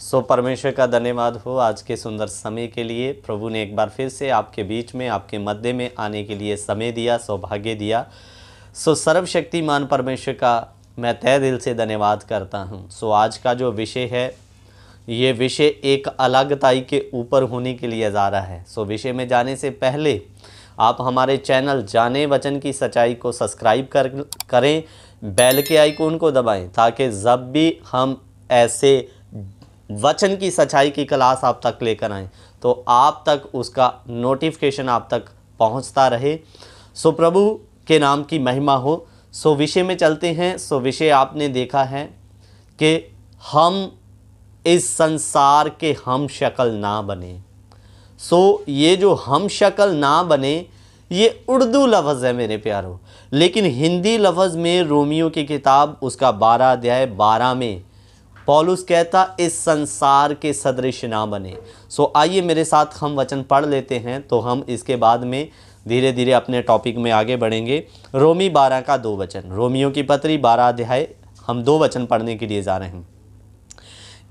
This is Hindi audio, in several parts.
सो परमेश्वर का धन्यवाद हो आज के सुंदर समय के लिए। प्रभु ने एक बार फिर से आपके बीच में, आपके मध्य में आने के लिए समय दिया, सौभाग्य दिया। सो सर्वशक्तिमान परमेश्वर का मैं तहे दिल से धन्यवाद करता हूँ। सो आज का जो विषय है, ये विषय एक अलगताई के ऊपर होने के लिए जा रहा है। सो विषय में जाने से पहले आप हमारे चैनल जाने वचन की सच्चाई को सब्सक्राइब करें, बेल के आइकॉन को दबाएं, ताकि जब भी हम ऐसे वचन की सच्चाई की क्लास आप तक लेकर आएँ तो आप तक उसका नोटिफिकेशन आप तक पहुंचता रहे। सो प्रभु के नाम की महिमा हो। सो विषय में चलते हैं। सो विषय आपने देखा है कि हम इस संसार के हम शक्ल ना बने। सो ये जो हम शक्ल ना बने, ये उर्दू लफ्ज़ है मेरे प्यारों, लेकिन हिंदी लफ्ज़ में रोमियो की किताब उसका 12 अध्याय 12 में पौलुस कहता इस संसार के सदृश ना बने। सो आइए मेरे साथ हम वचन पढ़ लेते हैं, तो हम इसके बाद में धीरे धीरे अपने टॉपिक में आगे बढ़ेंगे। रोमी 12 का 2 वचन, रोमियो की पत्री 12 अध्याय हम 2 वचन पढ़ने के लिए जा रहे हैं।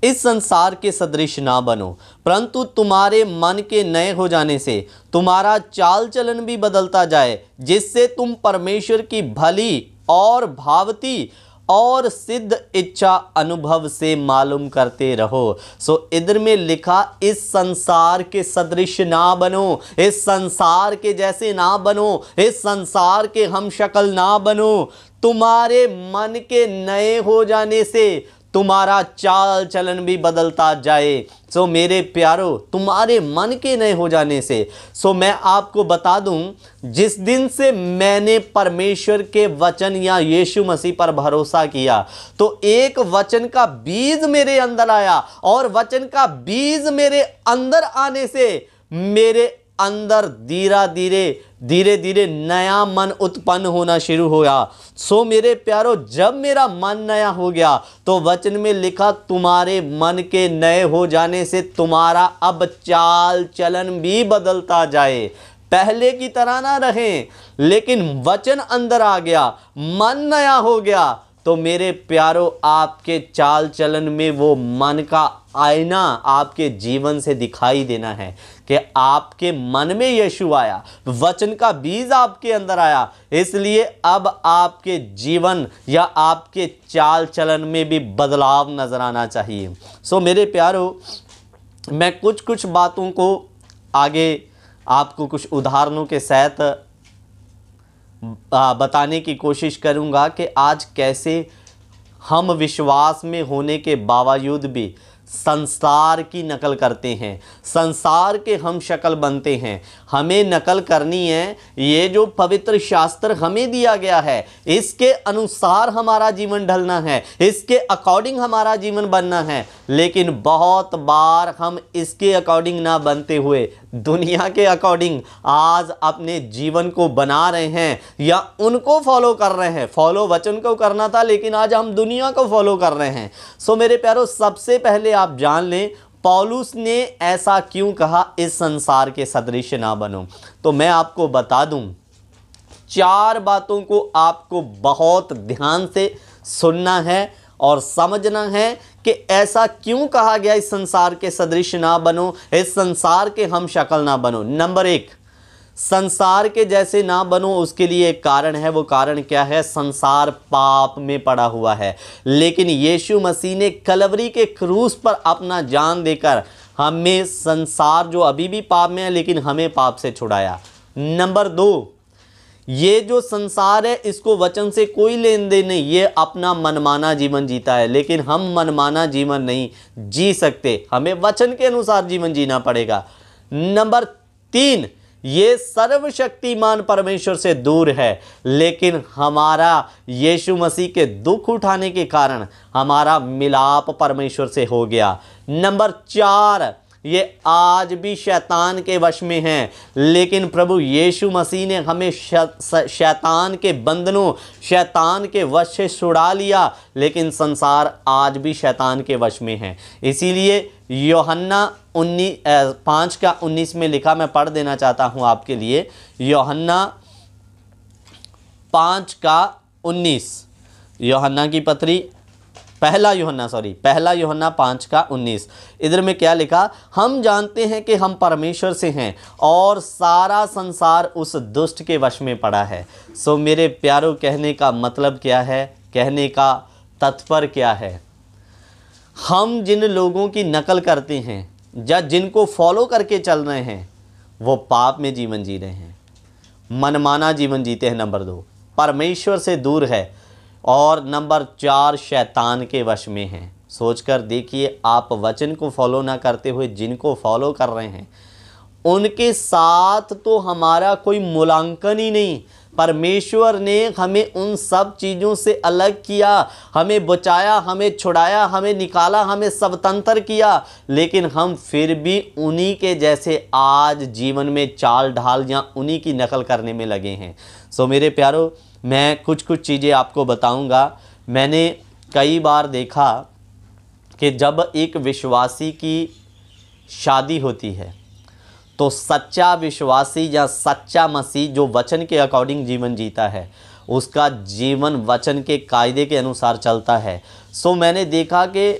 इस संसार के सदृश ना बनो, परंतु तुम्हारे मन के नए हो जाने से तुम्हारा चाल चलन भी बदलता जाए, जिससे तुम परमेश्वर की भली और भावती और सिद्ध इच्छा अनुभव से मालूम करते रहो। सो इधर में लिखा इस संसार के सदृश ना बनो, इस संसार के जैसे ना बनो, इस संसार के हम शक्ल ना बनो। तुम्हारे मन के नए हो जाने से तुम्हारा चाल चलन भी बदलता जाए। सो मेरे प्यारो, तुम्हारे मन के नए हो जाने से। सो मैं आपको बता दूं, जिस दिन से मैंने परमेश्वर के वचन या यीशु मसीह पर भरोसा किया, तो एक वचन का बीज मेरे अंदर आया, और वचन का बीज मेरे अंदर आने से मेरे अंदर धीरे धीरे नया मन उत्पन्न होना शुरू हुआ। सो मेरे प्यारो, जब मेरा मन नया हो गया तो वचन में लिखा तुम्हारे मन के नए हो जाने से तुम्हारा अब चाल चलन भी बदलता जाए। पहले की तरह ना रहें, लेकिन वचन अंदर आ गया, मन नया हो गया, तो मेरे प्यारो आपके चाल चलन में वो मन का आईना आपके जीवन से दिखाई देना है कि आपके मन में यीशु आया, वचन का बीज आपके अंदर आया। इसलिए अब आपके जीवन या आपके चाल चलन में भी बदलाव नजर आना चाहिए। सो मेरे प्यारो, मैं कुछ बातों को आगे आपको कुछ उदाहरणों के साथ बताने की कोशिश करूंगा कि आज कैसे हम विश्वास में होने के बावजूद भी संसार की नकल करते हैं, संसार के हम शक्ल बनते हैं। हमें नकल करनी है, ये जो पवित्र शास्त्र हमें दिया गया है इसके अनुसार हमारा जीवन ढलना है, इसके अकॉर्डिंग हमारा जीवन बनना है। लेकिन बहुत बार हम इसके अकॉर्डिंग ना बनते हुए दुनिया के अकॉर्डिंग आज अपने जीवन को बना रहे हैं या उनको फॉलो कर रहे हैं। फॉलो वचन को करना था, लेकिन आज हम दुनिया को फॉलो कर रहे हैं। सो मेरे प्यारो, सबसे पहले आप जान लें पौलुस ने ऐसा क्यों कहा इस संसार के सदृश ना बनो। तो मैं आपको बता दूं, 4 बातों को आपको बहुत ध्यान से सुनना है और समझना है कि ऐसा क्यों कहा गया इस संसार के सदृश ना बनो, इस संसार के हम शक्ल ना बनो। नंबर 1, संसार के जैसे ना बनो, उसके लिए एक कारण है। वो कारण क्या है? संसार पाप में पड़ा हुआ है, लेकिन यीशु मसीह ने कलवरी के क्रूस पर अपना जान देकर हमें, संसार जो अभी भी पाप में है लेकिन हमें पाप से छुड़ाया। नंबर 2, ये जो संसार है इसको वचन से कोई लेन देन नहीं, ये अपना मनमाना जीवन जीता है, लेकिन हम मनमाना जीवन नहीं जी सकते, हमें वचन के अनुसार जीवन जीना पड़ेगा। नंबर 3, ये सर्वशक्तिमान परमेश्वर से दूर है, लेकिन हमारा यीशु मसीह के दुख उठाने के कारण हमारा मिलाप परमेश्वर से हो गया। नंबर 4, ये आज भी शैतान के वश में हैं, लेकिन प्रभु यीशु मसीह ने हमें शैतान के बंधनों, शैतान के वश से छुड़ा लिया, लेकिन संसार आज भी शैतान के वश में है। इसीलिए यूहन्ना 5:19 में लिखा, मैं पढ़ देना चाहता हूं आपके लिए। यूहन्ना 5:19, यूहन्ना की पत्री पहला यूहन्ना 5:19। इधर में क्या लिखा, हम जानते हैं कि हम परमेश्वर से हैं और सारा संसार उस दुष्ट के वश में पड़ा है। सो मेरे प्यारों, कहने का मतलब क्या है, कहने का तात्पर्य क्या है, हम जिन लोगों की नकल करते हैं या जिनको फॉलो करके चल रहे हैं वो पाप में जीवन जी रहे हैं, मनमाना जीवन जीते हैं। नंबर 2, परमेश्वर से दूर है। और नंबर 4, शैतान के वश में हैं। सोचकर देखिए, आप वचन को फॉलो ना करते हुए जिनको फॉलो कर रहे हैं उनके साथ तो हमारा कोई मूल्यांकन ही नहीं। परमेश्वर ने हमें उन सब चीज़ों से अलग किया, हमें बचाया, हमें छुड़ाया, हमें निकाला, हमें स्वतंत्र किया, लेकिन हम फिर भी उन्हीं के जैसे आज जीवन में चाल ढाल या उन्हीं की नकल करने में लगे हैं। सो मेरे प्यारों, मैं कुछ चीज़ें आपको बताऊंगा। मैंने कई बार देखा कि जब एक विश्वासी की शादी होती है तो सच्चा विश्वासी या सच्चा मसीह जो वचन के अकॉर्डिंग जीवन जीता है, उसका जीवन वचन के कायदे के अनुसार चलता है। सो मैंने देखा कि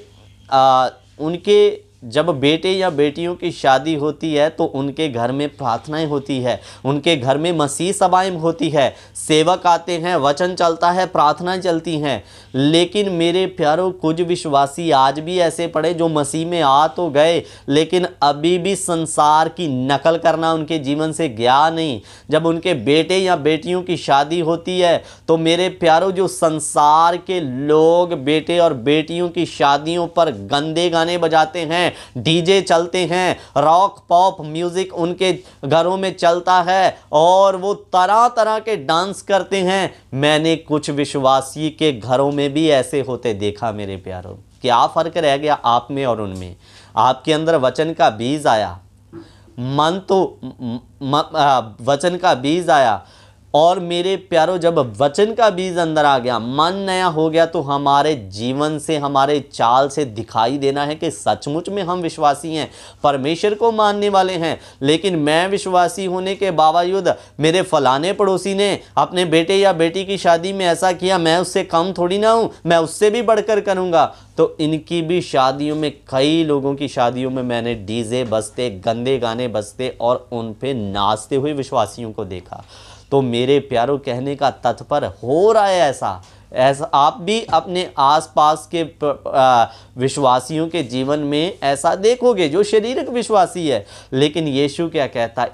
उनके जब बेटे या बेटियों की शादी होती है तो उनके घर में प्रार्थनाएं होती है, उनके घर में मसीह सभाएं होती है, सेवक आते हैं, वचन चलता है, प्रार्थनाएं चलती हैं। लेकिन मेरे प्यारों, कुछ विश्वासी आज भी ऐसे पड़े जो मसीह में आ तो गए लेकिन अभी भी संसार की नकल करना उनके जीवन से गया नहीं। जब उनके बेटे या बेटियों की शादी होती है तो मेरे प्यारों, जो संसार के लोग बेटे और बेटियों की शादियों पर गंदे गाने बजाते हैं, डीजे चलते हैं, रॉक पॉप म्यूजिक उनके घरों में चलता है और वो तरह तरह के डांस करते हैं। मैंने कुछ विश्वासी के घरों में भी ऐसे होते देखा। मेरे प्यारों, क्या फर्क रह गया आप में और उनमें? आपके अंदर वचन का बीज आया, वचन का बीज आया, और मेरे प्यारों, जब वचन का बीज अंदर आ गया, मन नया हो गया, तो हमारे जीवन से, हमारे चाल से दिखाई देना है कि सचमुच में हम विश्वासी हैं, परमेश्वर को मानने वाले हैं। लेकिन मैं विश्वासी होने के बावजूद मेरे फलाने पड़ोसी ने अपने बेटे या बेटी की शादी में ऐसा किया, मैं उससे कम थोड़ी ना हूँ, मैं उससे भी बढ़कर करूँगा। तो इनकी भी शादियों में, कई लोगों की शादियों में मैंने डीजे बजते, गंदे गाने बजते और उन पे नाचते हुए विश्वासियों को देखा। तो मेरे प्यारों, कहने का तात्पर्य हो रहा है ऐसा आप भी अपने आसपास के विश्वासियों के जीवन में ऐसा देखोगे जो शारीरिक विश्वासी है। लेकिन यीशु क्या कहता,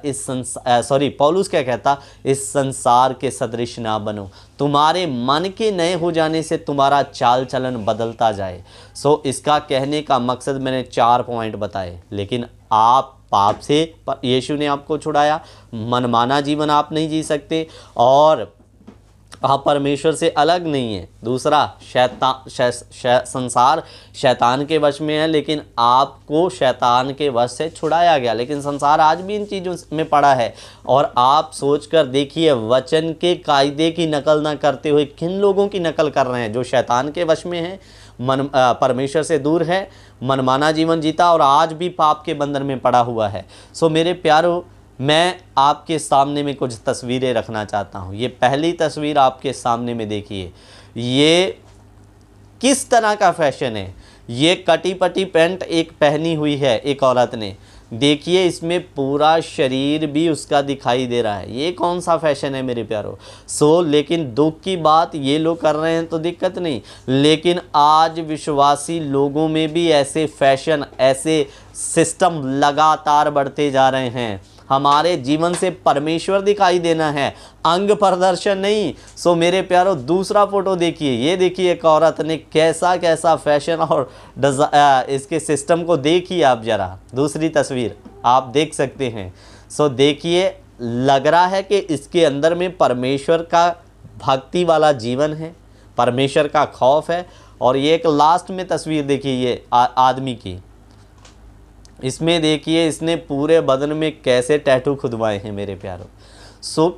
पौलुस क्या कहता, इस संसार के सदृश ना बनो, तुम्हारे मन के नए हो जाने से तुम्हारा चाल चलन बदलता जाए। सो इसका कहने का मकसद मैंने 4 पॉइंट बताए। लेकिन आप पाप से यीशु ने आपको छुड़ाया, मनमाना जीवन आप नहीं जी सकते और आप परमेश्वर से अलग नहीं है। दूसरा, संसार शैतान के वश में है, लेकिन आपको शैतान के वश से छुड़ाया गया। लेकिन संसार आज भी इन चीज़ों में पड़ा है। और आप सोचकर देखिए, वचन के कायदे की नकल ना करते हुए किन लोगों की नकल कर रहे हैं? जो शैतान के वश में है, परमेश्वर से दूर है, मनमाना जीवन जीता और आज भी पाप के बंधन में पड़ा हुआ है। सो मेरे प्यारों, मैं आपके सामने में कुछ तस्वीरें रखना चाहता हूँ। ये पहली तस्वीर आपके सामने में देखिए, ये किस तरह का फैशन है। ये कटी पटी पैंट एक पहनी हुई है एक औरत ने, देखिए इसमें पूरा शरीर भी उसका दिखाई दे रहा है। ये कौन सा फैशन है मेरे प्यारों? लेकिन दुख की बात, ये लोग कर रहे हैं तो दिक्कत नहीं, लेकिन आज विश्वासी लोगों में भी ऐसे फैशन, ऐसे सिस्टम लगातार बढ़ते जा रहे हैं। हमारे जीवन से परमेश्वर दिखाई देना है, अंग प्रदर्शन नहीं। सो मेरे प्यारों, दूसरा फोटो देखिए, ये देखिए एक औरत ने कैसा कैसा फैशन और इसके सिस्टम को देखिए आप जरा। दूसरी तस्वीर आप देख सकते हैं। सो देखिए, लग रहा है कि इसके अंदर में परमेश्वर का भक्ति वाला जीवन है, परमेश्वर का खौफ है। और ये एक लास्ट में तस्वीर देखिए, ये आदमी की, इसमें देखिए इसने पूरे बदन में कैसे टैटू खुदवाए हैं मेरे प्यारों।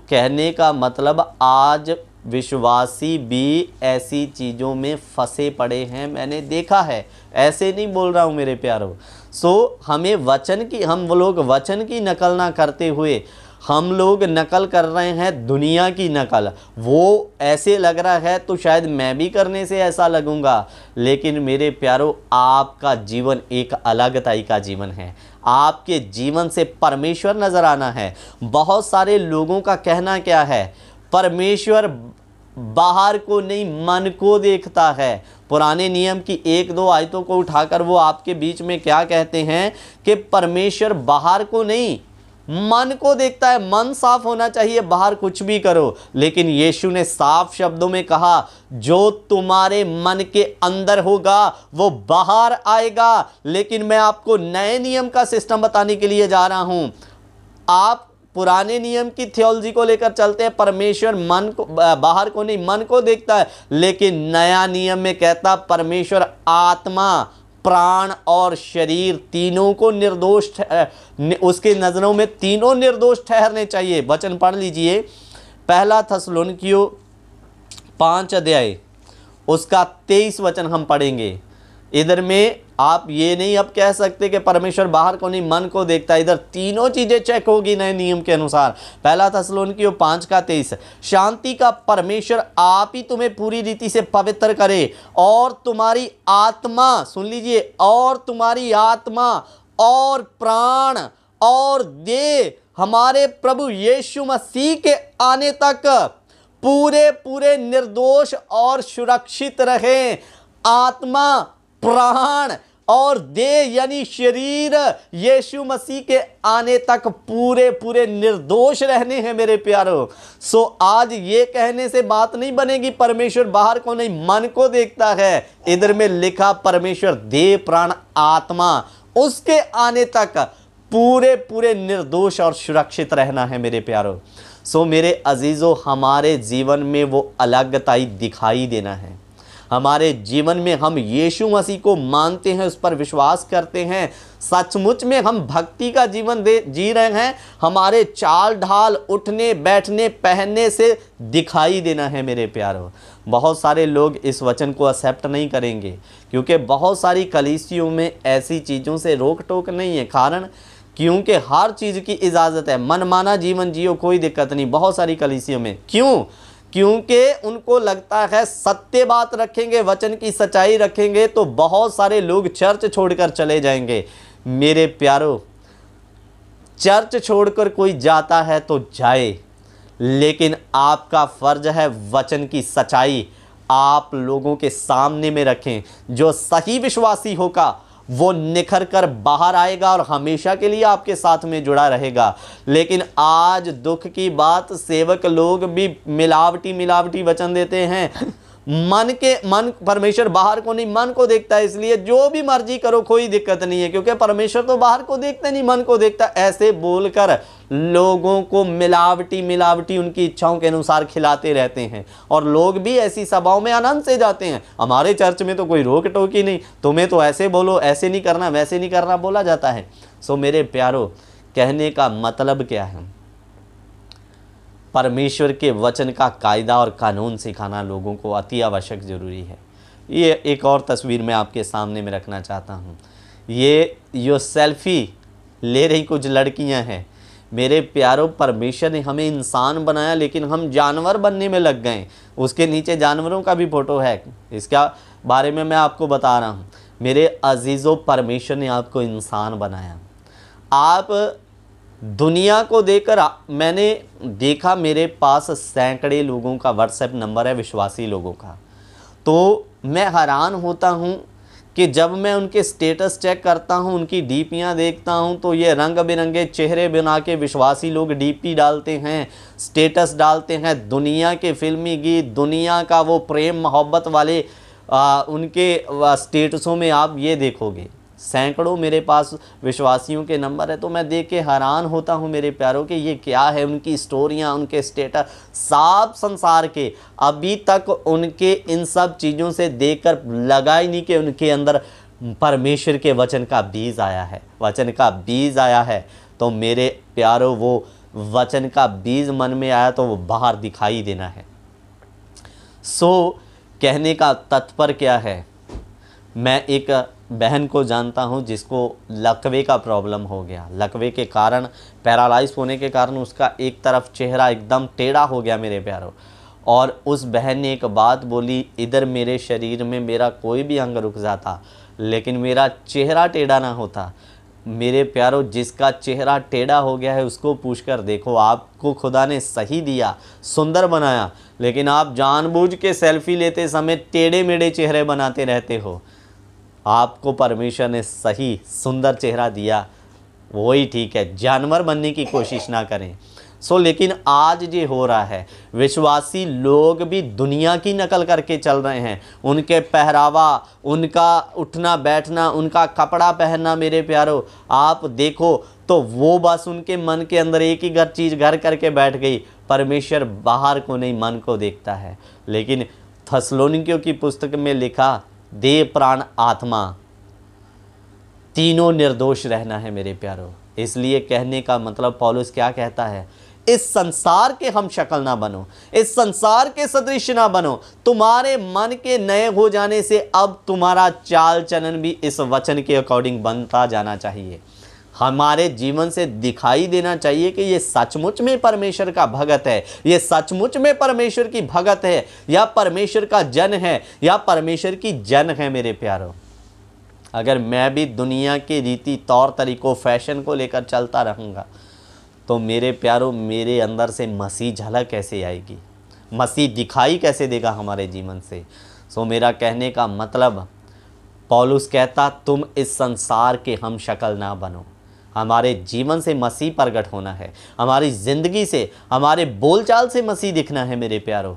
कहने का मतलब, आज विश्वासी भी ऐसी चीज़ों में फंसे पड़े हैं, मैंने देखा है, ऐसे नहीं बोल रहा हूँ मेरे प्यारों। हमें हम लोग वचन की नकल ना करते हुए हम लोग नकल कर रहे हैं दुनिया की नकल। वो ऐसे लग रहा है तो शायद मैं भी करने से ऐसा लगूंगा, लेकिन मेरे प्यारों आपका जीवन एक अलग तरह का जीवन है। आपके जीवन से परमेश्वर नजर आना है। बहुत सारे लोगों का कहना क्या है, परमेश्वर बाहर को नहीं मन को देखता है। पुराने नियम की 1-2 आयतों को उठाकर वो आपके बीच में क्या कहते हैं कि परमेश्वर बाहर को नहीं मन को देखता है। मन साफ होना चाहिए, बाहर कुछ भी करो, लेकिन यीशु ने साफ शब्दों में कहा जो तुम्हारे मन के अंदर होगा वो बाहर आएगा। लेकिन मैं आपको नए नियम का सिस्टम बताने के लिए जा रहा हूं। आप पुराने नियम की थियोलॉजी को लेकर चलते हैं, परमेश्वर मन को बाहर को नहीं मन को देखता है, लेकिन नया नियम में कहता परमेश्वर आत्मा प्राण और शरीर तीनों को निर्दोष उसके नजरों में तीनों निर्दोष ठहरने चाहिए। वचन पढ़ लीजिए, पहला थस्सलुनीकियों 5 अध्याय उसका 23 वचन हम पढ़ेंगे। इधर में आप ये नहीं अब कह सकते कि परमेश्वर बाहर को नहीं मन को देखता है, इधर तीनों चीजें चेक होगी नए नियम के अनुसार। पहला थस्सलुनीकियों 5:23, शांति का परमेश्वर आप ही तुम्हें पूरी रीति से पवित्र करे और तुम्हारी आत्मा, सुन लीजिए, और तुम्हारी आत्मा और प्राण और देह हमारे प्रभु यीशु मसीह के आने तक पूरे पूरे निर्दोष और सुरक्षित रहे। आत्मा प्राण और देह यानी शरीर यीशु मसीह के आने तक पूरे पूरे निर्दोष रहने हैं मेरे प्यारों। सो आज ये कहने से बात नहीं बनेगी परमेश्वर बाहर को नहीं मन को देखता है। इधर में लिखा परमेश्वर देह प्राण आत्मा उसके आने तक पूरे पूरे निर्दोष और सुरक्षित रहना है मेरे प्यारों। सो मेरे अजीजों, हमारे जीवन में वो अलगताई दिखाई देना है। हमारे जीवन में हम यीशु मसीह को मानते हैं, उस पर विश्वास करते हैं, सचमुच में हम भक्ति का जीवन जी रहे हैं। हमारे चाल ढाल उठने बैठने पहनने से दिखाई देना है मेरे प्यारों। बहुत सारे लोग इस वचन को एक्सेप्ट नहीं करेंगे क्योंकि बहुत सारी कलीसियों में ऐसी चीज़ों से रोक टोक नहीं है। कारण क्योंकि हर चीज़ की इजाज़त है, मनमाना जीवन जियो कोई दिक्कत नहीं बहुत सारी कलीसियों में। क्यों? क्योंकि उनको लगता है सत्य बात रखेंगे, वचन की सच्चाई रखेंगे तो बहुत सारे लोग चर्च छोड़कर चले जाएंगे। मेरे प्यारों, चर्च छोड़कर कोई जाता है तो जाए, लेकिन आपका फर्ज है वचन की सच्चाई आप लोगों के सामने में रखें। जो सही विश्वासी होगा वो निखर कर बाहर आएगा और हमेशा के लिए आपके साथ में जुड़ा रहेगा। लेकिन आज दुख की बात, सेवक लोग भी मिलावटी वचन देते हैं। मन परमेश्वर बाहर को नहीं मन को देखता है, इसलिए जो भी मर्जी करो कोई दिक्कत नहीं है क्योंकि परमेश्वर तो बाहर को देखता नहीं मन को देखता। ऐसे बोलकर लोगों को मिलावटी उनकी इच्छाओं के अनुसार खिलाते रहते हैं और लोग भी ऐसी सभाओं में आनंद से जाते हैं। हमारे चर्च में तो कोई रोक टोकी नहीं, तुम्हें तो ऐसे बोलो, ऐसे नहीं करना, वैसे नहीं करना बोला जाता है। सो मेरे प्यारों, कहने का मतलब क्या है, परमेश्वर के वचन का कायदा और कानून सिखाना लोगों को अति आवश्यक ज़रूरी है। ये एक और तस्वीर मैं आपके सामने में रखना चाहता हूँ। ये जो सेल्फी ले रही कुछ लड़कियाँ हैं, मेरे प्यारों, परमेश्वर ने हमें इंसान बनाया लेकिन हम जानवर बनने में लग गए। उसके नीचे जानवरों का भी फ़ोटो है, इसका बारे में मैं आपको बता रहा हूँ। मेरे अजीज़ों, परमेश्वर ने आपको इंसान बनाया। आप दुनिया को देखकर, मैंने देखा मेरे पास सैकड़े लोगों का व्हाट्सएप नंबर है विश्वासी लोगों का, तो मैं हैरान होता हूँ कि जब मैं उनके स्टेटस चेक करता हूँ, उनकी डीपियाँ देखता हूँ तो ये रंग बिरंगे चेहरे बना के विश्वासी लोग डीपी डालते हैं, स्टेटस डालते हैं, दुनिया के फिल्मी गीत, दुनिया का वो प्रेम मोहब्बत वाले उनके स्टेटसों में आप ये देखोगे। सैकड़ों मेरे पास विश्वासियों के नंबर है, तो मैं देख के हैरान होता हूँ मेरे प्यारों कि ये क्या है। उनकी स्टोरियाँ, उनके स्टेटस, साफ संसार के अभी तक उनके इन सब चीज़ों से देखकर लगा ही नहीं कि उनके अंदर परमेश्वर के वचन का बीज आया है, वचन का बीज आया है। तो मेरे प्यारों, वो वचन का बीज मन में आया तो वो बाहर दिखाई देना है। सो कहने का तत्पर क्या है, मैं एक बहन को जानता हूँ जिसको लकवे का प्रॉब्लम हो गया। लकवे के कारण, पैरालाइज होने के कारण उसका एक तरफ चेहरा एकदम टेढ़ा हो गया मेरे प्यारों। और उस बहन ने एक बात बोली, इधर मेरे शरीर में मेरा कोई भी अंग रुक जाता लेकिन मेरा चेहरा टेढ़ा ना होता। मेरे प्यारों, जिसका चेहरा टेढ़ा हो गया है उसको पूछकर देखो, आपको खुदा ने सही दिया, सुंदर बनाया, लेकिन आप जानबूझ के सेल्फी लेते समय टेढ़े मेढ़े चेहरे बनाते रहते हो। आपको परमेश्वर ने सही सुंदर चेहरा दिया, वही ठीक है, जानवर बनने की कोशिश ना करें। लेकिन आज ये हो रहा है, विश्वासी लोग भी दुनिया की नकल करके चल रहे हैं। उनके पहरावा, उनका उठना बैठना, उनका कपड़ा पहनना, मेरे प्यारों आप देखो तो वो बस उनके मन के अंदर एक ही चीज़ घर करके बैठ गई। परमेश्वर बाहर को नहीं, मन को देखता है। लेकिन थस्सलुनीकियों की पुस्तक में लिखा, देह प्राण आत्मा तीनों निर्दोष रहना है मेरे प्यारों। इसलिए कहने का मतलब पौलुस क्या कहता है, इस संसार के हम शक्ल ना बनो, इस संसार के सदृश ना बनो। तुम्हारे मन के नए हो जाने से अब तुम्हारा चाल चलन भी इस वचन के अकॉर्डिंग बनता जाना चाहिए। हमारे जीवन से दिखाई देना चाहिए कि ये सचमुच में परमेश्वर का भगत है, ये सचमुच में परमेश्वर की भगत है, या परमेश्वर का जन है, या परमेश्वर की जन है मेरे प्यारों। अगर मैं भी दुनिया के रीति तौर तरीकों, फैशन को लेकर चलता रहूँगा तो मेरे प्यारों, मेरे अंदर से मसीह झलक कैसे आएगी, मसीह दिखाई कैसे देगा हमारे जीवन से। मेरा कहने का मतलब, पौलुस कहता तुम इस संसार के हम शक्ल ना बनो। हमारे जीवन से मसीह प्रकट होना है, हमारी ज़िंदगी से, हमारे बोलचाल से मसीह दिखना है मेरे प्यारों।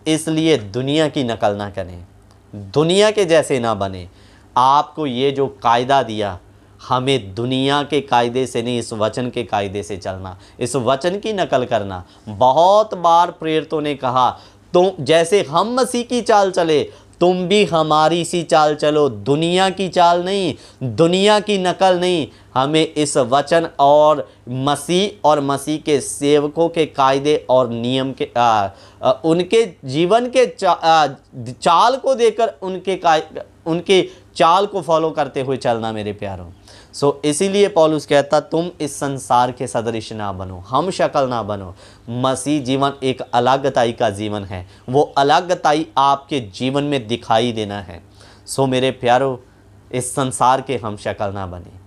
इसलिए दुनिया की नकल ना करें, दुनिया के जैसे ना बने। आपको ये जो कायदा दिया, हमें दुनिया के कायदे से नहीं, इस वचन के कायदे से चलना, इस वचन की नकल करना। बहुत बार प्रेरितों ने कहा, तुम जैसे हम मसीह की चाल चले तुम भी हमारी सी चाल चलो, दुनिया की चाल नहीं, दुनिया की नकल नहीं। हमें इस वचन और मसीह के सेवकों के कायदे और नियम के उनके जीवन के चाल को देकर उनके चाल को फॉलो करते हुए चलना मेरे प्यारों। इसीलिए पौलुस कहता तुम इस संसार के सदृश ना बनो, हम शक्ल ना बनो। मसीह जीवन एक अलगताई का जीवन है, वो अलगताई आपके जीवन में दिखाई देना है। मेरे प्यारों, इस संसार के हम शक्ल ना बने।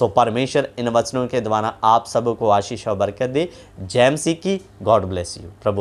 परमेश्वर इन वचनों के द्वारा आप सबको आशीष और बरकत दे। जय मसीह की। God bless you. प्रभु